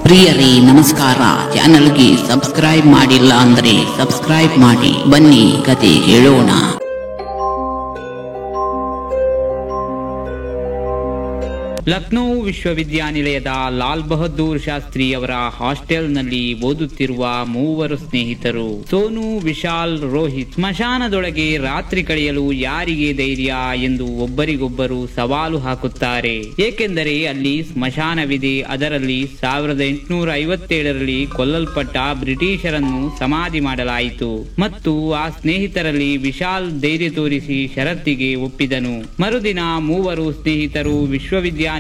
ಪ್ರಿಯರೇ ನಮಸ್ಕಾರ. ಚಾನಲ್ಗೆ ಸಬ್ಸ್ಕ್ರೈಬ್ ಮಾಡಿಲ್ಲ ಅಂದ್ರೆ ಸಬ್ಸ್ಕ್ರೈಬ್ ಮಾಡಿ. ಬನ್ನಿ ಕತೆ ಕೇಳೋಣ. ಲಕ್ನೋ ವಿಶ್ವವಿದ್ಯಾನಿಲಯದ ಲಾಲ್ ಬಹದ್ದೂರ್ ಶಾಸ್ತ್ರಿ ಅವರ ಹಾಸ್ಟೆಲ್ನಲ್ಲಿ ಓದುತ್ತಿರುವ ಮೂವರು ಸ್ನೇಹಿತರು ಸೋನು, ವಿಶಾಲ್, ರೋಹಿತ್ ಸ್ಮಶಾನದೊಳಗೆ ರಾತ್ರಿ ಕಳೆಯಲು ಯಾರಿಗೆ ಧೈರ್ಯ ಎಂದು ಒಬ್ಬರಿಗೊಬ್ಬರು ಸವಾಲು ಹಾಕುತ್ತಾರೆ. ಏಕೆಂದರೆ ಅಲ್ಲಿ ಸ್ಮಶಾನವಿದೆ. ಅದರಲ್ಲಿ 1857ರಲ್ಲಿ ಕೊಲ್ಲಲ್ಪಟ್ಟ ಬ್ರಿಟಿಷರನ್ನು ಸಮಾಧಿ ಮಾಡಲಾಯಿತು. ಮತ್ತು ಆ ಸ್ನೇಹಿತರಲ್ಲಿ ವಿಶಾಲ್ ಧೈರ್ಯ ತೋರಿಸಿ ಷರತ್ತಿಗೆ ಒಪ್ಪಿದನು. ಮರುದಿನ ಮೂವರು ಸ್ನೇಹಿತರು ವಿಶ್ವವಿದ್ಯಾನಿಲಯದಿಂದ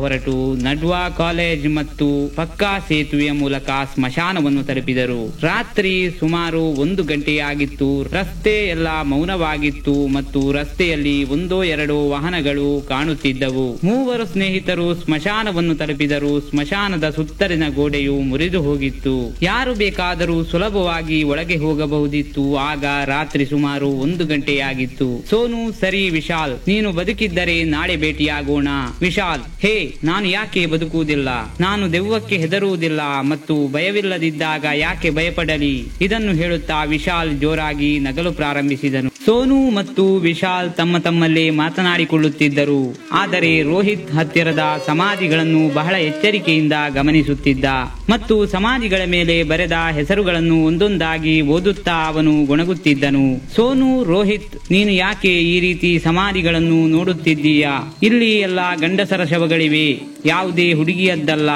ಹೊರಟು ನಡ್ವಾ ಕಾಲೇಜ್ ಮತ್ತು ಪಕ್ಕಾ ಸೇತುವೆಯ ಮೂಲಕ ಸ್ಮಶಾನವನ್ನು ತಲುಪಿದರು. ರಾತ್ರಿ ಸುಮಾರು 1 ಗಂಟೆಯಾಗಿತ್ತು. ರಸ್ತೆ ಎಲ್ಲ ಮೌನವಾಗಿತ್ತು ಮತ್ತು ರಸ್ತೆಯಲ್ಲಿ 1-2 ವಾಹನಗಳು ಕಾಣುತ್ತಿದ್ದವು. ಮೂವರು ಸ್ನೇಹಿತರು ಸ್ಮಶಾನವನ್ನು ತಲುಪಿದರು. ಸ್ಮಶಾನದ ಸುತ್ತಲಿನ ಗೋಡೆಯು ಮುರಿದು ಹೋಗಿತ್ತು. ಯಾರು ಬೇಕಾದರೂ ಸುಲಭವಾಗಿ ಒಳಗೆ ಹೋಗಬಹುದಿತ್ತು. ಆಗ ರಾತ್ರಿ ಸುಮಾರು 1 ಗಂಟೆಯಾಗಿತ್ತು. ಸೋನು, ಸರಿ ವಿಶಾಲ್, ನೀನು ಬದುಕಿದ್ದರೆ ನಾಳೆ ಭೇಟಿಯಾಗೋಣ. ವಿಶಾಲ್, ಹೇ, ನಾನು ಯಾಕೆ ಬದುಕುವುದಿಲ್ಲ? ನಾನು ದೆವ್ವಕ್ಕೆ ಹೆದರುವುದಿಲ್ಲ ಮತ್ತು ಭಯವಿಲ್ಲದಿದ್ದಾಗ ಯಾಕೆ ಭಯಪಡಲಿ? ಇದನ್ನು ಹೇಳುತ್ತಾ ವಿಶಾಲ್ ಜೋರಾಗಿ ನಗಲು ಪ್ರಾರಂಭಿಸಿದನು. ಸೋನು ಮತ್ತು ವಿಶಾಲ್ ತಮ್ಮಲ್ಲೇ ಮಾತನಾಡಿಕೊಳ್ಳುತ್ತಿದ್ದರು. ಆದರೆ ರೋಹಿತ್ ಹತ್ತಿರದ ಸಮಾಧಿಗಳನ್ನು ಬಹಳ ಎಚ್ಚರಿಕೆಯಿಂದ ಗಮನಿಸುತ್ತಿದ್ದ ಮತ್ತು ಸಮಾಧಿಗಳ ಮೇಲೆ ಬರೆದ ಹೆಸರುಗಳನ್ನು ಒಂದೊಂದಾಗಿ ಓದುತ್ತಾ ಅವನು ಗೊಣಗುತ್ತಿದ್ದನು. ಸೋನು, ರೋಹಿತ್, ನೀನು ಯಾಕೆ ಈ ರೀತಿ ಸಮಾಧಿಗಳನ್ನು ನೋಡುತ್ತಿದ್ದೀಯಾ? ಇಲ್ಲಿ ಎಲ್ಲ ಗಂಡಸರ ಶವಗಳಿವೆ, ಯಾವುದೇ ಹುಡುಗಿಯದ್ದಲ್ಲ.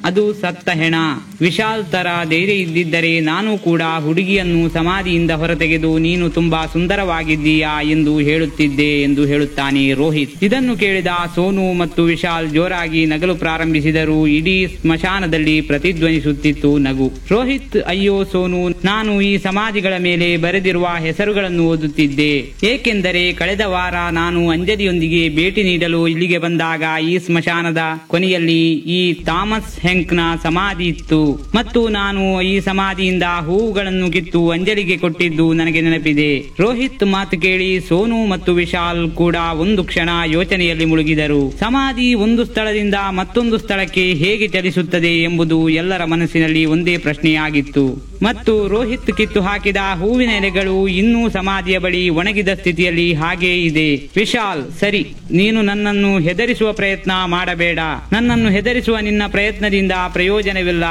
ಅದು ಸತ್ತ ಹೆಣ. ವಿಶಾಲ್ ತರ ಧೈರ್ಯ ಇದ್ದಿದ್ದರೆ ನಾನು ಕೂಡ ಹುಡುಗಿಯನ್ನು ಸಮಾಧಿಯಿಂದ ಹೊರತೆಗೆದು ನೀನು ತುಂಬಾ ಸುಂದರವಾಗಿದ್ದೀಯಾ ಎಂದು ಹೇಳುತ್ತಿದ್ದೆ ಎಂದು ಹೇಳುತ್ತಾನೆ ರೋಹಿತ್. ಇದನ್ನು ಕೇಳಿದ ಸೋನು ಮತ್ತು ವಿಶಾಲ್ ಜೋರಾಗಿ ನಗಲು ಪ್ರಾರಂಭಿಸಿದರು. ಇಡೀ ಸ್ಮಶಾನದಲ್ಲಿ ಪ್ರತಿಧ್ವನಿಸುತ್ತಿತ್ತು ನಗು. ರೋಹಿತ್, ಅಯ್ಯೋ ಸೋನು, ನಾನು ಈ ಸಮಾಧಿಗಳ ಮೇಲೆ ಬರೆದಿರುವ ಹೆಸರುಗಳನ್ನು ಓದುತ್ತಿದ್ದೆ. ಏಕೆಂದರೆ ಕಳೆದ ವಾರ ನಾನು ಅಂಜಲಿಯೊಂದಿಗೆ ಭೇಟಿ ನೀಡಲು ಇಲ್ಲಿಗೆ ಬಂದಾಗ ಈ ಸ್ಮಶಾನದ ಕೊನೆಯಲ್ಲಿ ಈ ಥಾಮಸ್ ಹೆಂಕ್ ನ ಸಮಾಧಿ ಇತ್ತು ಮತ್ತು ನಾನು ಈ ಸಮಾಧಿಯಿಂದ ಹೂವುಗಳನ್ನು ಕಿತ್ತು ಅಂಜಲಿಗೆ ಕೊಟ್ಟಿದ್ದು ನನಗೆ ನೆನಪಿದೆ. ರೋಹಿತ್ ಮಾತು ಕೇಳಿ ಸೋನು ಮತ್ತು ವಿಶಾಲ್ ಕೂಡ ಒಂದು ಕ್ಷಣ ಯೋಚನೆಯಲ್ಲಿ ಮುಳುಗಿದರು. ಸಮಾಧಿ ಒಂದು ಸ್ಥಳದಿಂದ ಮತ್ತೊಂದು ಸ್ಥಳಕ್ಕೆ ಹೇಗೆ ಚಲಿಸುತ್ತದೆ ಎಂಬುದು ಎಲ್ಲರ ಮನಸ್ಸಿನಲ್ಲಿ ಒಂದೇ ಪ್ರಶ್ನೆಯಾಗಿತ್ತು. ಮತ್ತು ರೋಹಿತ್ ಕಿತ್ತು ಹಾಕಿದ ಹೂವಿನ ಎಲೆಗಳು ಇನ್ನೂ ಸಮಾಧಿಯ ಬಳಿ ಒಣಗಿದ ಸ್ಥಿತಿಯಲ್ಲಿ ಹಾಗೇ ಇದೆ. ವಿಶಾಲ್, ಸರಿ, ನೀನು ನನ್ನನ್ನು ಹೆದರಿಸುವ ಪ್ರಯತ್ನ ಮಾಡಬೇಡ. ನನ್ನನ್ನು ಹೆದರಿಸುವ ನಿನ್ನ ಪ್ರಯತ್ನದಿಂದ ಪ್ರಯೋಜನವಿಲ್ಲ,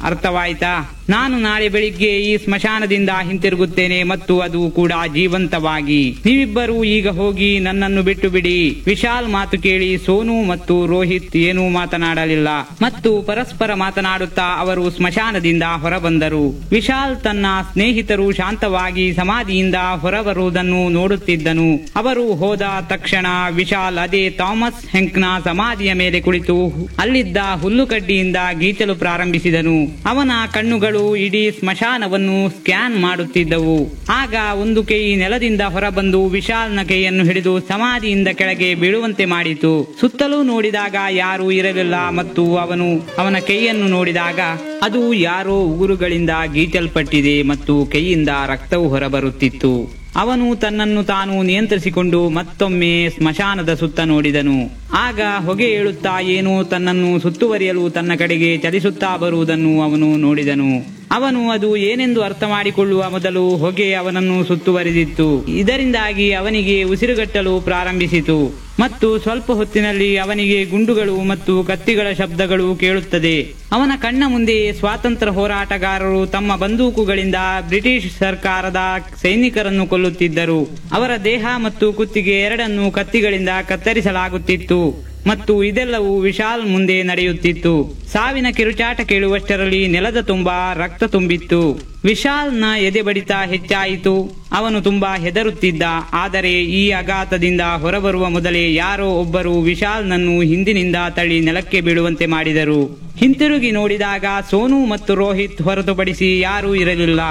ಅರ್ಥವಾಯ್ತಾ? ನಾನು ನಾಳೆ ಬೆಳಿಗ್ಗೆ ಈ ಸ್ಮಶಾನದಿಂದ ಹಿಂತಿರುಗುತ್ತೇನೆ ಮತ್ತು ಅದು ಕೂಡ ಜೀವಂತವಾಗಿ. ನೀವಿಬ್ಬರು ಈಗ ಹೋಗಿ ನನ್ನನ್ನು ಬಿಟ್ಟು ಬಿಡಿ. ವಿಶಾಲ್ ಮಾತು ಕೇಳಿ ಸೋನು ಮತ್ತು ರೋಹಿತ್ ಏನೂ ಮಾತನಾಡಲಿಲ್ಲ ಮತ್ತು ಪರಸ್ಪರ ಮಾತನಾಡುತ್ತಾ ಅವರು ಸ್ಮಶಾನದಿಂದ ಹೊರಬಂದರು. ವಿಶಾಲ್ ತನ್ನ ಸ್ನೇಹಿತರು ಶಾಂತವಾಗಿ ಸಮಾಧಿಯಿಂದ ಹೊರಬರುವುದನ್ನು ನೋಡುತ್ತಿದ್ದನು. ಅವರು ಹೋದ ತಕ್ಷಣ ವಿಶಾಲ್ ಅದೇ ಥಾಮಸ್ ಹೆಂಕ್ ನ ಸಮಾಧಿಯ ಮೇಲೆ ಕುಳಿತು ಅಲ್ಲಿದ್ದ ಹುಲ್ಲುಕಡ್ಡಿಯಿಂದ ಗೀಚಲು ಪ್ರಾರಂಭಿಸಿದನು. ಅವನ ಕಣ್ಣುಗಳು ಇಡೀ ಸ್ಮಶಾನವನ್ನು ಸ್ಕ್ಯಾನ್ ಮಾಡುತ್ತಿದ್ದವು. ಆಗ ಒಂದು ಕೈ ನೆಲದಿಂದ ಹೊರಬಂದು ವಿಶಾಲ್ನ ಕೈಯನ್ನು ಹಿಡಿದು ಸಮಾಧಿಯಿಂದ ಕೆಳಗೆ ಬೀಳುವಂತೆ ಮಾಡಿತು. ಸುತ್ತಲೂ ನೋಡಿದಾಗ ಯಾರೂ ಇರಲಿಲ್ಲ ಮತ್ತು ಅವನ ಕೈಯನ್ನು ನೋಡಿದಾಗ ಅದು ಯಾರೋ ಉಗುರುಗಳಿಂದ ಗೀಚಲ್ಪಟ್ಟಿದೆ ಮತ್ತು ಕೈಯಿಂದ ರಕ್ತವು ಹೊರಬರುತ್ತಿತ್ತು. ಅವನು ತನ್ನನ್ನು ತಾನು ನಿಯಂತ್ರಿಸಿಕೊಂಡು ಮತ್ತೊಮ್ಮೆ ಸ್ಮಶಾನದ ಸುತ್ತ ನೋಡಿದನು. ಆಗ ಹೊಗೆ ಏಳುತ್ತಾ ಏನೋ ತನ್ನನ್ನು ಸುತ್ತುವರಿಯಲು ತನ್ನ ಕಡೆಗೆ ಚಲಿಸುತ್ತಾ ಬರುವುದನ್ನು ಅವನು ನೋಡಿದನು. ಅವನು ಅದು ಏನೆಂದು ಅರ್ಥ ಮಾಡಿಕೊಳ್ಳುವ ಮೊದಲು ಹೊಗೆ ಅವನನ್ನು ಸುತ್ತುವರಿದಿತ್ತು. ಇದರಿಂದಾಗಿ ಅವನಿಗೆ ಉಸಿರುಗಟ್ಟಲು ಪ್ರಾರಂಭಿಸಿತು ಮತ್ತು ಸ್ವಲ್ಪ ಹೊತ್ತಿನಲ್ಲಿ ಅವನಿಗೆ ಗುಂಡುಗಳು ಮತ್ತು ಕತ್ತಿಗಳ ಶಬ್ದಗಳು ಕೇಳುತ್ತದೆ. ಅವನ ಕಣ್ಣ ಮುಂದೆ ಸ್ವಾತಂತ್ರ್ಯ ಹೋರಾಟಗಾರರು ತಮ್ಮ ಬಂದೂಕುಗಳಿಂದ ಬ್ರಿಟಿಷ್ ಸರ್ಕಾರದ ಸೈನಿಕರನ್ನು ಕೊಲ್ಲುತ್ತಿದ್ದರು. ಅವರ ದೇಹ ಮತ್ತು ಕುತ್ತಿಗೆ ಎರಡನ್ನೂ ಕತ್ತಿಗಳಿಂದ ಕತ್ತರಿಸಲಾಗುತ್ತಿತ್ತು ಮತ್ತು ಇದೆಲ್ಲವೂ ವಿಶಾಲ್ ಮುಂದೆ ನಡೆಯುತ್ತಿತ್ತು. ಸಾವಿನ ಕಿರುಚಾಟ ಕೇಳುವಷ್ಟರಲ್ಲಿ ನೆಲದ ತುಂಬಾ ರಕ್ತ ತುಂಬಿತ್ತು. ವಿಶಾಲ್ನ ಎದೆ ಬಡಿತ ಹೆಚ್ಚಾಯಿತು. ಅವನು ತುಂಬಾ ಹೆದರುತ್ತಿದ್ದ. ಆದರೆ ಈ ಆಘಾತದಿಂದ ಹೊರಬರುವ ಮೊದಲೇ ಯಾರೋ ಒಬ್ಬರು ವಿಶಾಲ್ನನ್ನು ಹಿಂದಿನಿಂದ ತಳ್ಳಿ ನೆಲಕ್ಕೆ ಬೀಳುವಂತೆ ಮಾಡಿದರು. ಹಿಂತಿರುಗಿ ನೋಡಿದಾಗ ಸೋನು ಮತ್ತು ರೋಹಿತ್ ಹೊರತುಪಡಿಸಿ ಯಾರೂ ಇರಲಿಲ್ಲ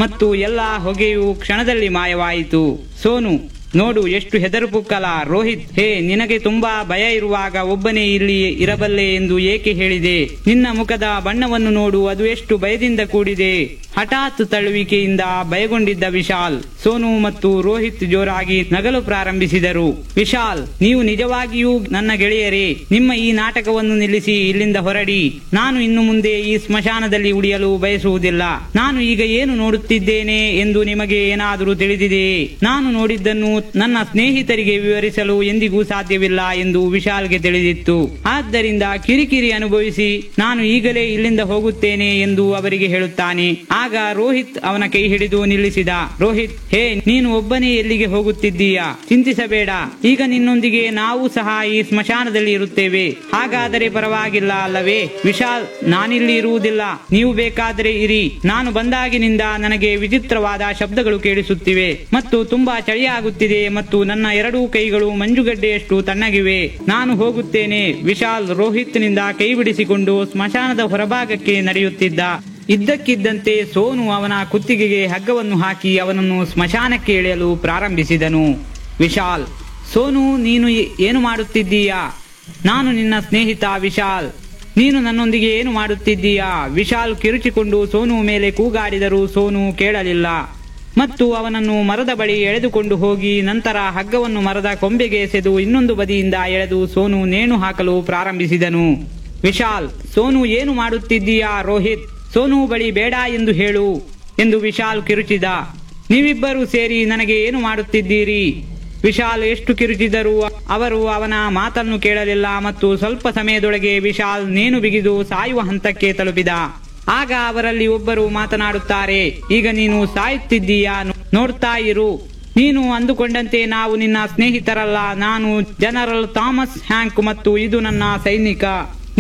ಮತ್ತು ಎಲ್ಲಾ ಹೊಗೆಯು ಕ್ಷಣದಲ್ಲಿ ಮಾಯವಾಯಿತು. ಸೋನು, ನೋಡು ಎಷ್ಟು ಹೆದರುಪುಕ್ಕಲ. ರೋಹಿತ್, ಹೇ, ನಿನಗೆ ತುಂಬಾ ಭಯ ಇರುವಾಗ ಒಬ್ಬನೇ ಇಲ್ಲಿ ಇರಬಲ್ಲೆ ಎಂದು ಏಕೆ ಹೇಳಿದೆ? ನಿನ್ನ ಮುಖದ ಬಣ್ಣವನ್ನು ನೋಡು, ಅದು ಎಷ್ಟು ಭಯದಿಂದ ಕೂಡಿದೆ. ಹಠಾತ್ ತಳ್ಳುವಿಕೆಯಿಂದ ಭಯಗೊಂಡಿದ್ದ ವಿಶಾಲ್, ಸೋನು ಮತ್ತು ರೋಹಿತ್ ಜೋರಾಗಿ ನಗಲು ಪ್ರಾರಂಭಿಸಿದರು. ವಿಶಾಲ್, ನೀವು ನಿಜವಾಗಿಯೂ ನನ್ನ ಗೆಳೆಯರೇ? ನಿಮ್ಮ ಈ ನಾಟಕವನ್ನು ನಿಲ್ಲಿಸಿ ಇಲ್ಲಿಂದ ಹೊರಡಿ. ನಾನು ಇನ್ನು ಮುಂದೆ ಈ ಸ್ಮಶಾನದಲ್ಲಿ ಉಳಿಯಲು ಬಯಸುವುದಿಲ್ಲ. ನಾನು ಈಗ ಏನು ನೋಡುತ್ತಿದ್ದೇನೆ ಎಂದು ನಿಮಗೆ ಏನಾದರೂ ತಿಳಿದಿದೆಯೇ? ನಾನು ನೋಡಿದ್ದನ್ನು ನನ್ನ ಸ್ನೇಹಿತರಿಗೆ ವಿವರಿಸಲು ಎಂದಿಗೂ ಸಾಧ್ಯವಿಲ್ಲ ಎಂದು ವಿಶಾಲ್ಗೆ ತಿಳಿದಿತ್ತು. ಆದ್ದರಿಂದ ಕಿರಿಕಿರಿ ಅನುಭವಿಸಿ ನಾನು ಈಗಲೇ ಇಲ್ಲಿಂದ ಹೋಗುತ್ತೇನೆ ಎಂದು ಅವರಿಗೆ ಹೇಳುತ್ತಾನೆ. ಆಗ ರೋಹಿತ್ ಅವನ ಕೈ ಹಿಡಿದು ನಿಲ್ಲಿಸಿದ. ರೋಹಿತ್, ಹೇ, ನೀನು ಒಬ್ಬನೇ ಎಲ್ಲಿಗೆ ಹೋಗುತ್ತಿದ್ದೀಯಾ? ಚಿಂತಿಸಬೇಡ, ಈಗ ನಿನ್ನೊಂದಿಗೆ ನಾವು ಸಹ ಈ ಸ್ಮಶಾನದಲ್ಲಿ ಇರುತ್ತೇವೆ. ಹಾಗಾದರೆ ಪರವಾಗಿಲ್ಲ ಅಲ್ಲವೇ? ವಿಶಾಲ್, ನಾನಿಲ್ಲಿ ಇರುವುದಿಲ್ಲ. ನೀವು ಬೇಕಾದರೆ ಇರಿ. ನಾನು ಬಂದಾಗಿನಿಂದ ನನಗೆ ವಿಚಿತ್ರವಾದ ಶಬ್ದಗಳು ಕೇಳಿಸುತ್ತಿವೆ ಮತ್ತು ತುಂಬಾ ಚಳಿಯಾಗುತ್ತಿದೆ ಮತ್ತು ನನ್ನ ಎರಡೂ ಕೈಗಳು ಮಂಜುಗಡ್ಡೆಯಷ್ಟು ತಣ್ಣಗಿವೆ. ನಾನು ಹೋಗುತ್ತೇನೆ. ವಿಶಾಲ್ ರೋಹಿತ್ ನಿಂದ ಕೈ ಬಿಡಿಸಿಕೊಂಡು ಸ್ಮಶಾನದ ಹೊರಭಾಗಕ್ಕೆ ನಡೆಯುತ್ತಿದ್ದ. ಇದ್ದಕ್ಕಿದ್ದಂತೆ ಸೋನು ಅವನ ಕುತ್ತಿಗೆಗೆ ಹಗ್ಗವನ್ನು ಹಾಕಿ ಅವನನ್ನು ಸ್ಮಶಾನಕ್ಕೆ ಎಳೆಯಲು ಪ್ರಾರಂಭಿಸಿದನು. ವಿಶಾಲ್, ಸೋನು, ನೀನು ಏನು ಮಾಡುತ್ತಿದ್ದೀಯಾ? ನಾನು ನಿನ್ನ ಸ್ನೇಹಿತ ವಿಶಾಲ್. ನೀನು ನನ್ನೊಂದಿಗೆ ಏನು ಮಾಡುತ್ತಿದ್ದೀಯಾ? ವಿಶಾಲ್ ಕಿರುಚಿಕೊಂಡು ಸೋನು ಮೇಲೆ ಕೂಗಾಡಿದರೂ ಸೋನು ಕೇಳಲಿಲ್ಲ ಮತ್ತು ಅವನನ್ನು ಮರದ ಬಳಿ ಎಳೆದುಕೊಂಡು ಹೋಗಿ ನಂತರ ಹಗ್ಗವನ್ನು ಮರದ ಕೊಂಬೆಗೆ ಎಸೆದು ಇನ್ನೊಂದು ಬದಿಯಿಂದ ಎಳೆದು ಸೋನು ನೇಣು ಹಾಕಲು ಪ್ರಾರಂಭಿಸಿದನು. ವಿಶಾಲ್, ಸೋನು ಏನು ಮಾಡುತ್ತಿದ್ದೀಯಾ? ರೋಹಿತ್, ಸೋನು ಬಳಿ ಬೇಡ ಎಂದು ಹೇಳು ಎಂದು ವಿಶಾಲ್ ಕಿರುಚಿದ. ನೀವಿಬ್ಬರೂ ಸೇರಿ ನನಗೆ ಏನು ಮಾಡುತ್ತಿದ್ದೀರಿ? ವಿಶಾಲ್ ಎಷ್ಟು ಕಿರುಚಿದರೂ ಅವರು ಅವನ ಮಾತನ್ನು ಕೇಳಲಿಲ್ಲ ಮತ್ತು ಸ್ವಲ್ಪ ಸಮಯದೊಳಗೆ ವಿಶಾಲ್ ನೇಣು ಬಿಗಿದು ಸಾಯುವ ಹಂತಕ್ಕೆ ತಲುಪಿದ. ಆಗ ಅವರಲ್ಲಿ ಒಬ್ಬರು ಮಾತನಾಡುತ್ತಾರೆ, ಈಗ ನೀನು ಸಾಯುತ್ತಿದ್ದೀಯಾ? ನೋಡ್ತಾ ಇರು. ನೀನು ಅಂದುಕೊಂಡಂತೆ ನಾವು ನಿನ್ನ ಸ್ನೇಹಿತರಲ್ಲ. ನಾನು ಜನರಲ್ ಥಾಮಸ್ ಹ್ಯಾಂಕ್ ಮತ್ತು ಇದು ನನ್ನ ಸೈನಿಕ.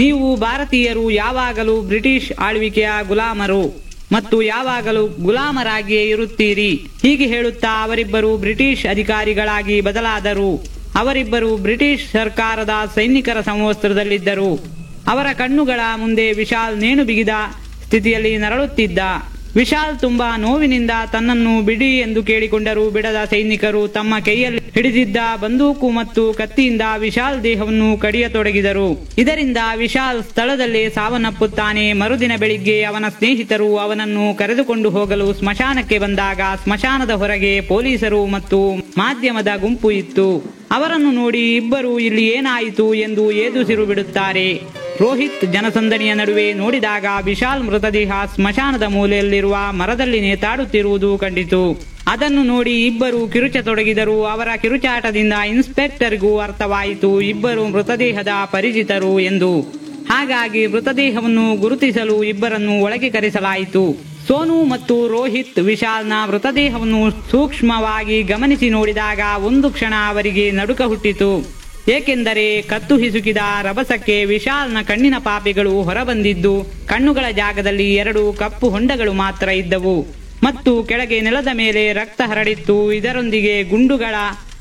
ನೀವು ಭಾರತೀಯರು ಯಾವಾಗಲೂ ಬ್ರಿಟಿಷ್ ಆಳ್ವಿಕೆಯ ಗುಲಾಮರು ಮತ್ತು ಯಾವಾಗಲೂ ಗುಲಾಮರಾಗಿಯೇ ಇರುತ್ತೀರಿ. ಹೀಗೆ ಹೇಳುತ್ತಾ ಅವರಿಬ್ಬರು ಬ್ರಿಟಿಷ್ ಅಧಿಕಾರಿಗಳಾಗಿ ಬದಲಾದರು. ಅವರಿಬ್ಬರು ಬ್ರಿಟಿಷ್ ಸರ್ಕಾರದ ಸೈನಿಕರ ಸಮವಸ್ತ್ರದಲ್ಲಿದ್ದರು. ಅವರ ಕಣ್ಣುಗಳ ಮುಂದೆ ವಿಶಾಲ್ ನೇಣು ಬಿಗಿದ ಸ್ಥಿತಿಯಲ್ಲಿ ನರಳುತ್ತಿದ್ದ. ವಿಶಾಲ್ ತುಂಬಾ ನೋವಿನಿಂದ ತನ್ನನ್ನು ಬಿಡಿ ಎಂದು ಕೇಳಿಕೊಂಡರೂ ಬಿಡದ ಸೈನಿಕರು ತಮ್ಮ ಕೈಯಲ್ಲಿ ಹಿಡಿದಿದ್ದ ಬಂದೂಕು ಮತ್ತು ಕತ್ತಿಯಿಂದ ವಿಶಾಲ್ ದೇಹವನ್ನು ಕಡಿಯತೊಡಗಿದರು. ಇದರಿಂದ ವಿಶಾಲ್ ಸ್ಥಳದಲ್ಲೇ ಸಾವನ್ನಪ್ಪುತ್ತಾನೆ. ಮರುದಿನ ಬೆಳಿಗ್ಗೆ ಅವನ ಸ್ನೇಹಿತರು ಅವನನ್ನು ಕರೆದುಕೊಂಡು ಹೋಗಲು ಸ್ಮಶಾನಕ್ಕೆ ಬಂದಾಗ ಸ್ಮಶಾನದ ಹೊರಗೆ ಪೊಲೀಸರು ಮತ್ತು ಮಾಧ್ಯಮದ ಗುಂಪು ಇತ್ತು. ಅವರನ್ನು ನೋಡಿ ಇಬ್ಬರು ಇಲ್ಲಿ ಏನಾಯಿತು ಎಂದು ಏದುಸಿರು ಬಿಡುತ್ತಾರೆ. ರೋಹಿತ್ ಜನಸಂದಣಿಯ ನಡುವೆ ನೋಡಿದಾಗ ವಿಶಾಲ್ ಮೃತದೇಹ ಸ್ಮಶಾನದ ಮೂಲೆಯಲ್ಲಿರುವ ಮರದಲ್ಲಿ ನೇತಾಡುತ್ತಿರುವುದು ಕಂಡಿತು. ಅದನ್ನು ನೋಡಿ ಇಬ್ಬರು ಕಿರುಚತೊಡಗಿದರು. ಅವರ ಕಿರುಚಾಟದಿಂದ ಇನ್ಸ್ಪೆಕ್ಟರ್ಗೂ ಅರ್ಥವಾಯಿತು ಇಬ್ಬರು ಮೃತದೇಹದ ಪರಿಚಿತರು ಎಂದು. ಹಾಗಾಗಿ ಮೃತದೇಹವನ್ನು ಗುರುತಿಸಲು ಇಬ್ಬರನ್ನು ಒಳಗೆ ಕರೆಸಲಾಯಿತು. ಸೋನು ಮತ್ತು ರೋಹಿತ್ ವಿಶಾಲ್ನ ಮೃತದೇಹವನ್ನು ಸೂಕ್ಷ್ಮವಾಗಿ ಗಮನಿಸಿ ನೋಡಿದಾಗ ಒಂದು ಕ್ಷಣ ಅವರಿಗೆ ನಡುಕ ಹುಟ್ಟಿತು. ಏಕೆಂದರೆ ಕತ್ತು ಹಿಸುಕಿದ ರಭಸಕ್ಕೆ ವಿಶಾಲ್ನ ಕಣ್ಣಿನ ಪಾಪೆಗಳು ಹೊರಬಂದಿದ್ದು ಕಣ್ಣುಗಳ ಜಾಗದಲ್ಲಿ 2 ಕಪ್ಪು ಹೊಂಡಗಳು ಮಾತ್ರ ಇದ್ದವು ಮತ್ತು ಕೆಳಗೆ ನೆಲದ ಮೇಲೆ ರಕ್ತ ಹರಡಿತ್ತು. ಇದರೊಂದಿಗೆ ಗುಂಡುಗಳ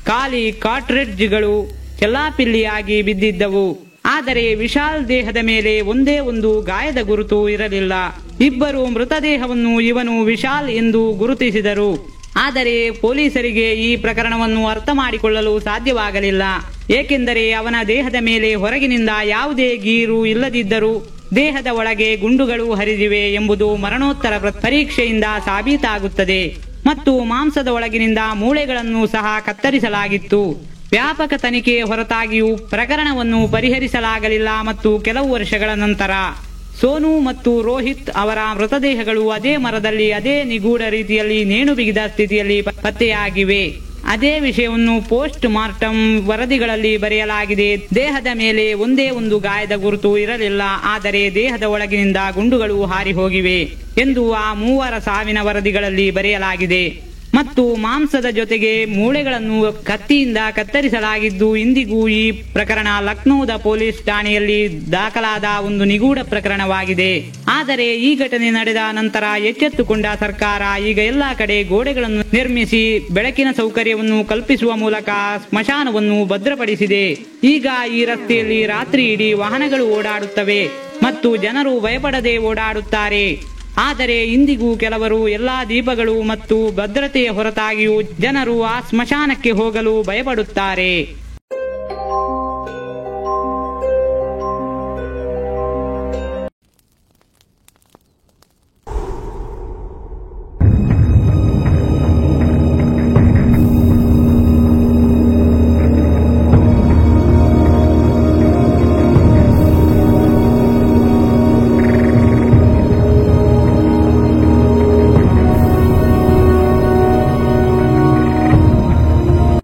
ಖಾಲಿ ಕಾರ್ಟ್ರಿಡ್ಜ್ಗಳು ಚೆಲ್ಲಾಪಿಲ್ಲಿಯಾಗಿ ಬಿದ್ದಿದ್ದವು. ಆದರೆ ವಿಶಾಲ್ ದೇಹದ ಮೇಲೆ ಒಂದೇ ಒಂದು ಗಾಯದ ಗುರುತು ಇರಲಿಲ್ಲ. ಇಬ್ಬರು ಮೃತದೇಹವನ್ನು ಇವನು ವಿಶಾಲ್ ಎಂದು ಗುರುತಿಸಿದರು. ಆದರೆ ಪೊಲೀಸರಿಗೆ ಈ ಪ್ರಕರಣವನ್ನು ಅರ್ಥ ಮಾಡಿಕೊಳ್ಳಲು ಸಾಧ್ಯವಾಗಲಿಲ್ಲ. ಏಕೆಂದರೆ ಅವನ ದೇಹದ ಮೇಲೆ ಹೊರಗಿನಿಂದ ಯಾವುದೇ ಗೀರು ಇಲ್ಲದಿದ್ದರೂ ದೇಹದ ಒಳಗೆ ಗುಂಡುಗಳು ಹರಿದಿವೆ ಎಂಬುದು ಮರಣೋತ್ತರ ಪರೀಕ್ಷೆಯಿಂದ ಸಾಬೀತಾಗುತ್ತದೆ ಮತ್ತು ಮಾಂಸದ ಒಳಗಿನಿಂದ ಮೂಳೆಗಳನ್ನು ಸಹ ಕತ್ತರಿಸಲಾಗಿತ್ತು. ವ್ಯಾಪಕ ತನಿಖೆ ಹೊರತಾಗಿಯೂ ಪ್ರಕರಣವನ್ನು ಪರಿಹರಿಸಲಾಗಲಿಲ್ಲ ಮತ್ತು ಕೆಲವು ವರ್ಷಗಳ ನಂತರ ಸೋನು ಮತ್ತು ರೋಹಿತ್ ಅವರ ಮೃತದೇಹಗಳು ಅದೇ ಮರದಲ್ಲಿ ಅದೇ ನಿಗೂಢ ರೀತಿಯಲ್ಲಿ ನೇಣು ಬಿಗಿದ ಸ್ಥಿತಿಯಲ್ಲಿ ಪತ್ತೆಯಾಗಿವೆ. ಅದೇ ವಿಷಯವನ್ನು ಪೋಸ್ಟ್ ಮಾರ್ಟಮ್ ವರದಿಗಳಲ್ಲಿ ಬರೆಯಲಾಗಿದೆ. ದೇಹದ ಮೇಲೆ ಒಂದೇ ಒಂದು ಗಾಯದ ಗುರುತು ಇರಲಿಲ್ಲ, ಆದರೆ ದೇಹದ ಒಳಗಿನಿಂದ ಗುಂಡುಗಳು ಹಾರಿ ಹೋಗಿವೆ ಎಂದು ಆ 3 ಸಾವಿನ ವರದಿಗಳಲ್ಲಿ ಬರೆಯಲಾಗಿದೆ. ಮತ್ತು ಮಾಂಸದ ಜೊತೆಗೆ ಮೂಳೆಗಳನ್ನು ಕತ್ತಿಯಿಂದ ಕತ್ತರಿಸಲಾಗಿದ್ದು ಇಂದಿಗೂ ಈ ಪ್ರಕರಣ ಲಕ್ನೋದ ಪೊಲೀಸ್ ಠಾಣೆಯಲ್ಲಿ ದಾಖಲಾದ ಒಂದು ನಿಗೂಢ ಪ್ರಕರಣವಾಗಿದೆ. ಆದರೆ ಈ ಘಟನೆ ನಡೆದ ನಂತರ ಎಚ್ಚೆತ್ತುಕೊಂಡ ಸರ್ಕಾರ ಈಗ ಎಲ್ಲಾ ಕಡೆ ಗೋಡೆಗಳನ್ನು ನಿರ್ಮಿಸಿ ಬೆಳಕಿನ ಸೌಕರ್ಯವನ್ನು ಕಲ್ಪಿಸುವ ಮೂಲಕ ಸ್ಮಶಾನವನ್ನು ಭದ್ರಪಡಿಸಿದೆ. ಈಗ ಈ ರಸ್ತೆಯಲ್ಲಿ ರಾತ್ರಿ ಇಡೀ ವಾಹನಗಳು ಓಡಾಡುತ್ತವೆ ಮತ್ತು ಜನರು ಭಯಪಡದೆ ಓಡಾಡುತ್ತಾರೆ. ಆದರೆ ಇಂದಿಗೂ ಕೆಲವರು ಎಲ್ಲಾ ದೀಪಗಳು ಮತ್ತು ಭದ್ರತೆಯ ಹೊರತಾಗಿಯೂ ಜನರು ಆ ಸ್ಮಶಾನಕ್ಕೆ ಹೋಗಲು ಭಯಪಡುತ್ತಾರೆ.